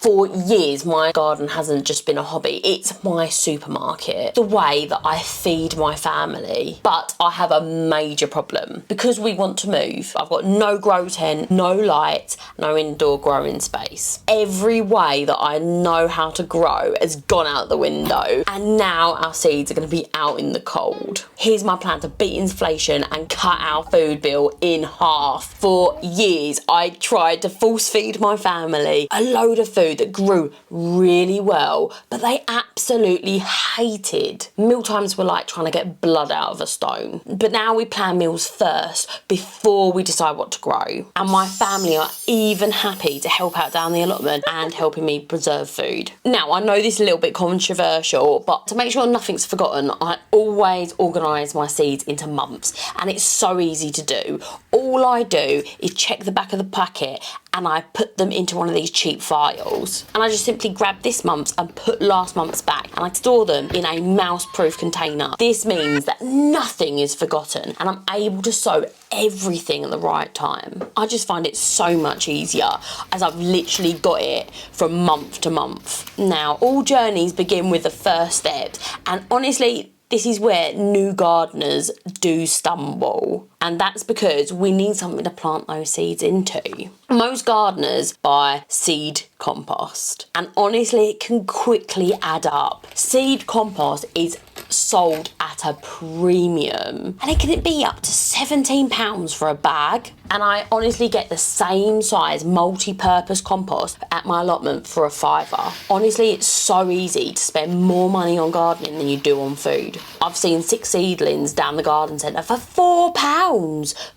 For years, my garden hasn't just been a hobby, it's my supermarket. The way that I feed my family. But I have a major problem. Because we want to move, I've got no grow tent, no light, no indoor growing space. Every way that I know how to grow has gone out the window, and now our seeds are going to be out in the cold. Here's my plan to beat inflation and cut our food bill in half. For years, I tried to force feed my family a load of food that grew really well, but they absolutely hated. Mealtimes were like trying to get blood out of a stone. But now we plan meals first before we decide what to grow. And my family are even happy to help out down the allotment and helping me preserve food. Now, I know this is a little bit controversial, but to make sure nothing's forgotten, I always organise my seeds into months, and it's so easy to do. All I do is check the back of the packet and I put them into one of these cheap files. And I just simply grab this month's and put last month's back, and I store them in a mouse-proof container. This means that nothing is forgotten and I'm able to sow everything at the right time. I just find it so much easier, as I've literally got it from month to month. Now, all journeys begin with the first steps, and honestly, this is where new gardeners do stumble. And that's because we need something to plant those seeds into. Most gardeners buy seed compost, and honestly, it can quickly add up. Seed compost is sold at a premium, and it can be up to £17 for a bag. And I honestly get the same size multi-purpose compost at my allotment for a £5. Honestly, it's so easy to spend more money on gardening than you do on food. I've seen 6 seedlings down the garden centre for £4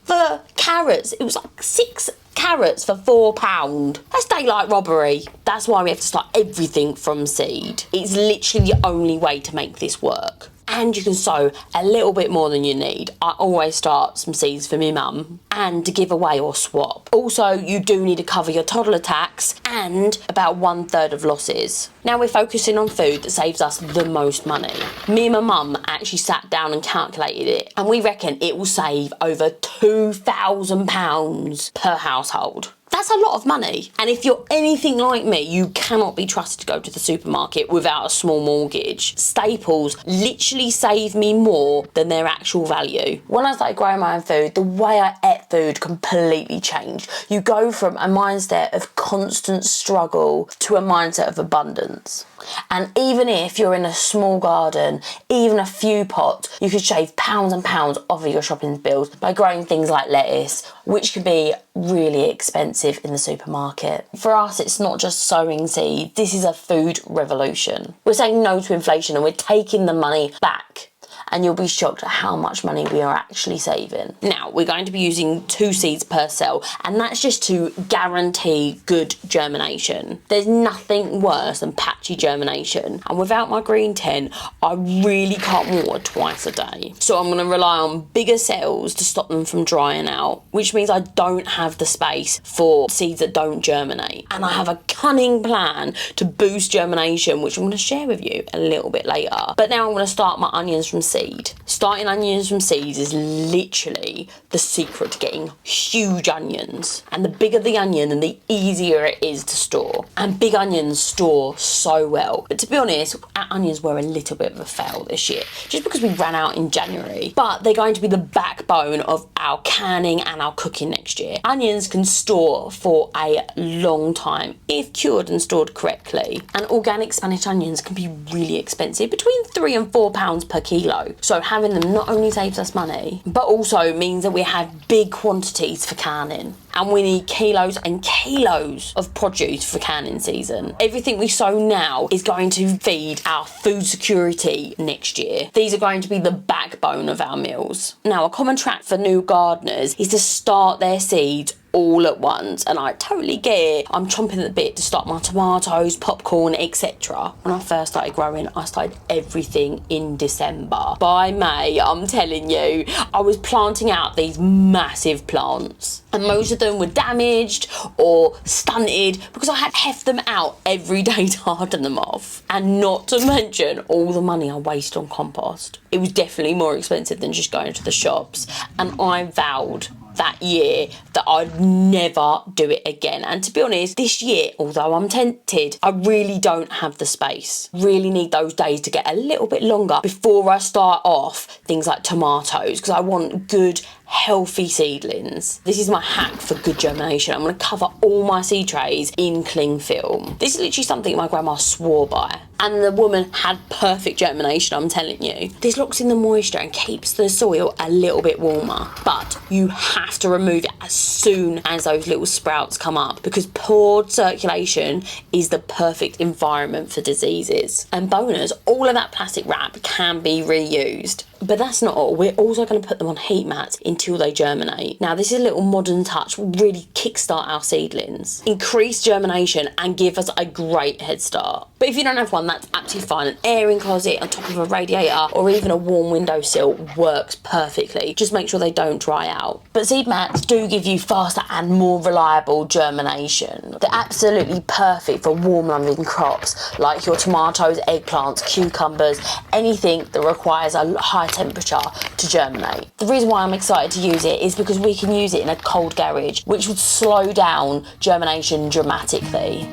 for carrots. It was like 6 carrots for £4. That's daylight robbery. That's why we have to start everything from seed. It's literally the only way to make this work. And you can sow a little bit more than you need. I always start some seeds for me mum and to give away or swap. Also, you do need to cover your toddler tax and about 1/3 of losses. Now we're focusing on food that saves us the most money. Me and my mum actually sat down and calculated it, and we reckon it will save over £2,000 per household. That's a lot of money. And if you're anything like me, you cannot be trusted to go to the supermarket without a small mortgage. Staples literally save me more than their actual value. When I started growing my own food, the way I ate food completely changed. You go from a mindset of constant struggle to a mindset of abundance. And even if you're in a small garden, even a few pots, you could shave pounds and pounds off of your shopping bills by growing things like lettuce, which can be really expensive in the supermarket. For us, it's not just sowing seeds. This is a food revolution. We're saying no to inflation and we're taking the money back. And you'll be shocked at how much money we are actually saving. Now, we're going to be using 2 seeds per cell, and that's just to guarantee good germination. There's nothing worse than patchy germination, and without my green tent, I really can't water twice a day. So I'm going to rely on bigger cells to stop them from drying out, which means I don't have the space for seeds that don't germinate. And I have a cunning plan to boost germination, which I'm going to share with you a little bit later. But now I'm going to start my onions from seed. Starting onions from seeds is literally the secret to getting huge onions. And the bigger the onion, and the easier it is to store. And big onions store so well. But to be honest, our onions were a little bit of a fail this year, just because we ran out in January. But they're going to be the backbone of our canning and our cooking next year. Onions can store for a long time if cured and stored correctly. And organic Spanish onions can be really expensive, between £3 and £4 per kilo. So having them not only saves us money, but also means that we have big quantities for canning. And we need kilos and kilos of produce for canning season. Everything we sow now is going to feed our food security next year. These are going to be the backbone of our meals. Now, a common trap for new gardeners is to start their seeds all at once, and I totally get it. I'm chomping at the bit to start my tomatoes, popcorn, etc. When I first started growing, I started everything in December. By May, I'm telling you, I was planting out these massive plants, and most of them were damaged or stunted because I had to heft them out every day to harden them off. And not to mention all the money I wasted on compost. It was definitely more expensive than just going to the shops, and I vowed that year that I'd never do it again. And to be honest, this year, although I'm tempted, I really don't have the space. Really need those days to get a little bit longer before I start off things like tomatoes, because I want good, healthy seedlings. This is my hack for good germination. I'm going to cover all my seed trays in cling film. This is literally something my grandma swore by. And the woman had perfect germination, I'm telling you. This locks in the moisture and keeps the soil a little bit warmer. But you have to remove it as soon as those little sprouts come up, because poor circulation is the perfect environment for diseases. And bonus, all of that plastic wrap can be reused. But that's not all. We're also going to put them on heat mats until they germinate. Now, this is a little modern touch, will really kickstart our seedlings, increase germination and give us a great head start. But if you don't have one, that's absolutely fine. An airing closet on top of a radiator or even a warm windowsill works perfectly. Just make sure they don't dry out. But seed mats do give you faster and more reliable germination. They're absolutely perfect for warm London crops like your tomatoes, eggplants, cucumbers, anything that requires a high temperature to germinate. The reason why I'm excited to use it is because we can use it in a cold garage, which would slow down germination dramatically.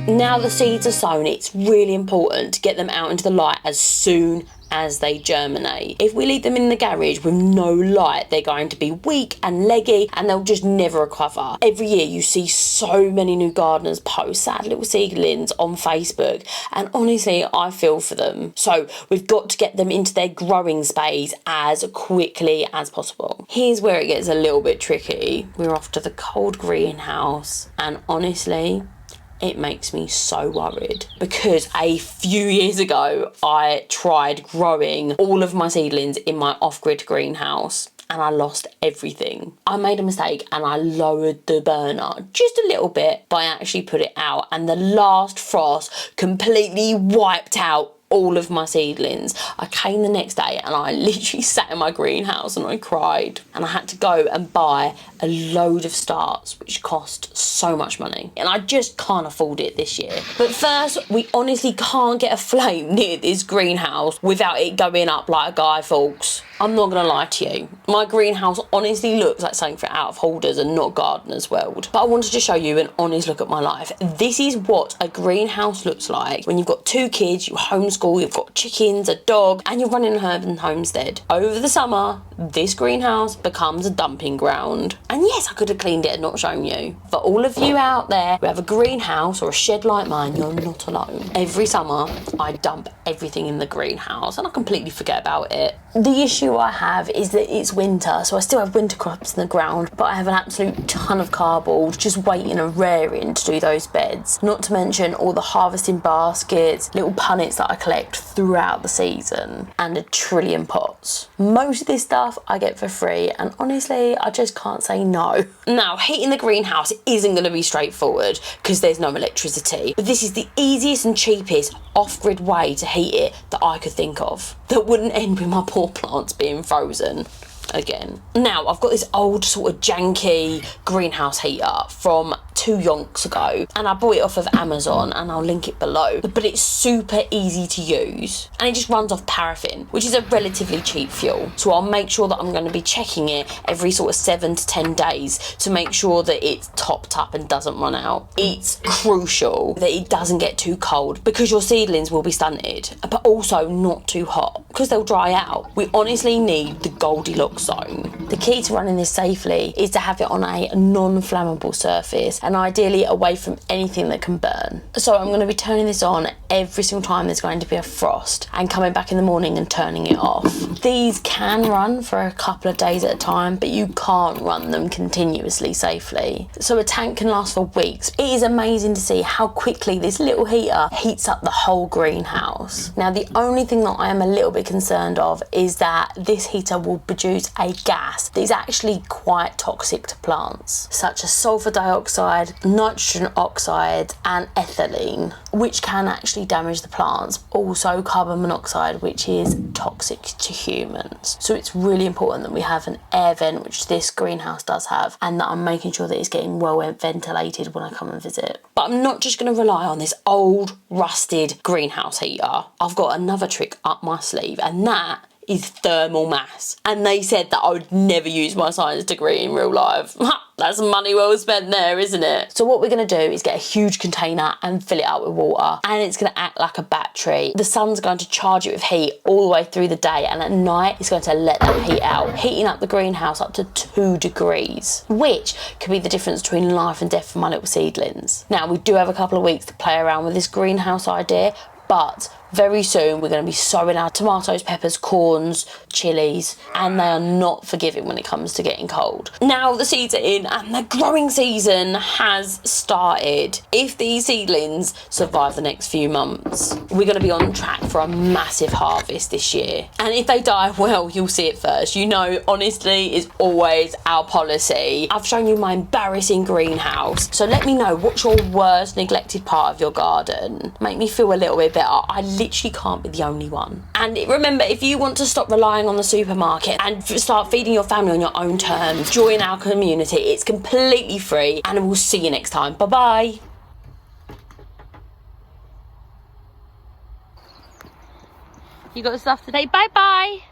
Now the seeds are sown, it's really important to get them out into the light as soon as they germinate. If we leave them in the garage with no light, they're going to be weak and leggy and they'll just never recover. Every year you see so many new gardeners post sad little seedlings on Facebook, and honestly I feel for them. So we've got to get them into their growing space as quickly as possible. Here's where it gets a little bit tricky. We're off to the cold greenhouse, and honestly it makes me so worried, because a few years ago I tried growing all of my seedlings in my off-grid greenhouse and I lost everything. I made a mistake and I lowered the burner just a little bit, but I actually put it out, and the last frost completely wiped out all of my seedlings. I came the next day and I literally sat in my greenhouse and I cried, and I had to go and buy a load of starts, which cost so much money, and I just can't afford it this year. But first, we honestly can't get a flame near this greenhouse without it going up like a Guy Fawkes. I'm not gonna lie to you, my greenhouse honestly looks like something for out of Holders and not Gardener's World. But I wanted to show you an honest look at my life. This is what a greenhouse looks like when you've got 2 kids, you homeschool, you've got chickens, a dog, and you're running an urban homestead. Over the summer, this greenhouse becomes a dumping ground. And yes, I could have cleaned it and not shown you. For all of you out there who have a greenhouse or a shed like mine, you're not alone. Every summer, I dump everything in the greenhouse and I completely forget about it. The issue I have is that it's winter, so I still have winter crops in the ground, but I have an absolute ton of cardboard just waiting and raring to do those beds. Not to mention all the harvesting baskets, little punnets that I collect throughout the season, and a trillion pots. Most of this stuff I get for free, and honestly, I just can't say no. Now, heating the greenhouse isn't going to be straightforward because there's no electricity, but this is the easiest and cheapest off-grid way to heat it that I could think of, that wouldn't end with my poor plants being frozen again. Now, I've got this old sort of janky greenhouse heater from 2 yonks ago, and I bought it off of Amazon, and I'll link it below. But it's super easy to use, and it just runs off paraffin, which is a relatively cheap fuel. So I'll make sure that I'm going to be checking it every sort of 7 to 10 days to make sure that it's topped up and doesn't run out. It's crucial that it doesn't get too cold, because your seedlings will be stunted, but also not too hot because they'll dry out. We honestly need the Goldilocks zone. The key to running this safely is to have it on a non-flammable surface, and ideally away from anything that can burn. So I'm going to be turning this on every single time there's going to be a frost, and coming back in the morning and turning it off. These can run for a couple of days at a time, but you can't run them continuously safely. So a tank can last for weeks. It is amazing to see how quickly this little heater heats up the whole greenhouse. Now, the only thing that I am a little bit concerned of is that this heater will produce a gas that is actually quite toxic to plants, such as sulfur dioxide, dioxide, nitrogen oxide and ethylene, which can actually damage the plants. Also carbon monoxide, which is toxic to humans. So it's really important that we have an air vent, which this greenhouse does have, and that I'm making sure that it's getting well ventilated when I come and visit. But I'm not just going to rely on this old rusted greenhouse heater. I've got another trick up my sleeve, and that is thermal mass. And they said that I would never use my science degree in real life. That's money well spent there, isn't it? So what we're going to do is get a huge container and fill it up with water, and it's going to act like a battery. The sun's going to charge it with heat all the way through the day, and at night it's going to let that heat out, heating up the greenhouse up to 2 degrees, which could be the difference between life and death for my little seedlings. Now, we do have a couple of weeks to play around with this greenhouse idea, but very soon we're going to be sowing our tomatoes, peppers, corns, chilies, and they are not forgiving when it comes to getting cold. Now the seeds are in and the growing season has started. If these seedlings survive the next few months, we're going to be on track for a massive harvest this year. And if they die, well, you'll see it first. You know, honesty is always our policy. I've shown you my embarrassing greenhouse, so let me know what's your worst neglected part of your garden. Make me feel a little bit better. I literally can't be the only one. And remember, if you want to stop relying on the supermarket and start feeding your family on your own terms, join our community. It's completely free, and we'll see you next time. Bye bye. You got stuff today. Bye bye.